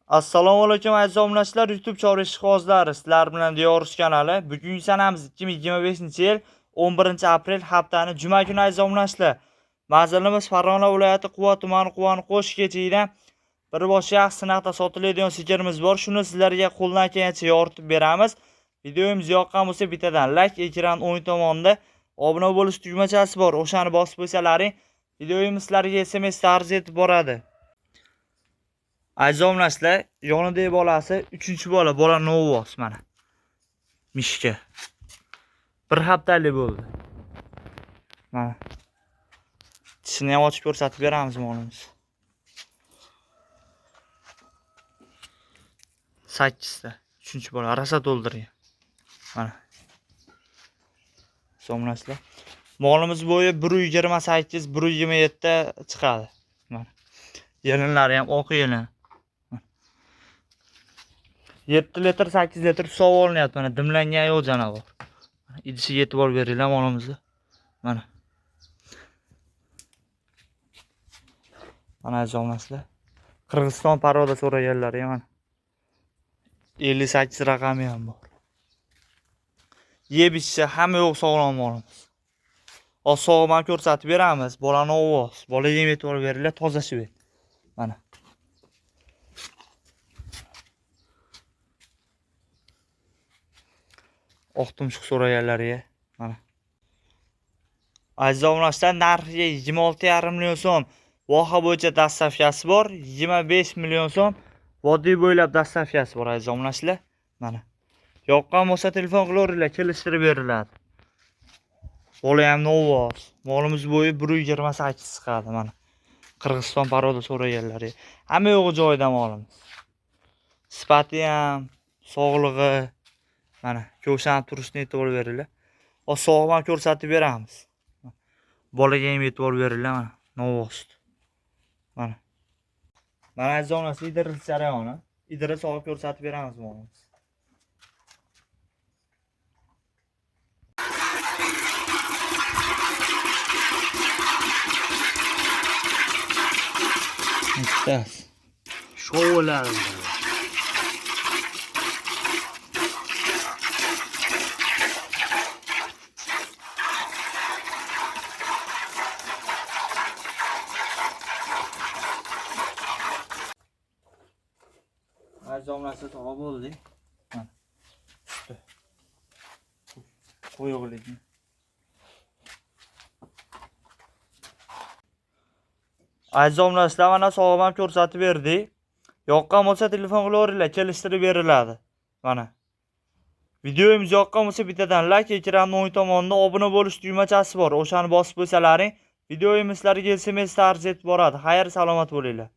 Assalomu alaykum aziz obunachilar, YouTube chorva ishqibozlari. Sizlar bilan Diyorus kanali. Bugungi sanamiz 2025-yil 11-aprel haftani juma kuni aziz obunachilar. Manzilimiz Farg'ona viloyati Quva tumani Quvani qo'sh kechigidan bir bosh yaxshi sinaqda sotiladigan sigirimiz bor. Shuni sizlarga qo'ldan kelgancha yoritib beramiz. Videomiz yoqqan bo'lsa bittadan like, ekran o'ng tomonida obuna bo'lish tugmachasi bor. O'shani bosib qo'ysalaring, videomiz sizlarga SMS tarzida yetib boradi. Aziz obunachilar, yonidagi bolasi 3-bola, bola novvos mana. Mishka. Bir haftalik bo'ldi. Mana. Tishini ham ochib ko'rsatib beramiz molimiz. 8 ta, 3-bola rosa to'ldirgan. Mana. Obunachilar. Molimiz bo'yi 128, 127 ta chiqadi. Mana. Yelinlari ham oq yelin. 7 litr, 8 litr suv olinyapti. Mana dimlangan yo'q janob. Idishiga e'tibor beringlar molimizni. Mana. Mana aziz Qirg'iziston paroda so'raganlar ham mana. 58 raqami ham bor. Yeb ichsa hamma yo'q sog'lom molimiz. Sog'man ko'rsatib beramiz. Bolani ovoz. Bolaga ham e'tibor beringlar, tozalashib ber. Mana. Oq tumshuq so'raganlarga mana. Aziz obunachilar, narxi 26,5 million so'm. Voha bo'yicha dastavkasi bor. 25 million so'm vodiy bo'ylab dastavkasi bor aziz obunachilar. Mana. Yoqqan bo'lsa telefon qilaveringlar, kelishtirib beriladi. Bola ham novvos. Molimiz bo'yi 128 chiqadi mana. Qirg'iziston paroda so'raganlarga. Hamma yo'g'i joyida molimiz. Sifati ham, sog'lig'i mana, ko'shan turishni e'tibor beringlar. Sog'man ko'rsatib beramiz. Bolaga ham e'tibor beringlar mana, novvos. Mana. Mana aziz obunachilar, idirish jarayoni. Idirish olib ko'rsatib beramiz molimiz. Bittasi. Sho'lar. Aziz obunachilar, tog'a bo'ldi. Mana. Qo'yog'lik. Aziz obunachilar, mana sog'man ko'rsatib berdik. Yoqqan bo'lsa telefon qilaveringlar, kelishtirib beriladi. Mana. Videomiz yoqqan bo'lsa bittadan like, ekranning o'ng tomonida obuna bo'lish tugmachasi bor. O'shani bosib qo'ysalaring, videomiz sizlarga SMS tarzida yetib boradi. Xayr, salomat bo'linglar.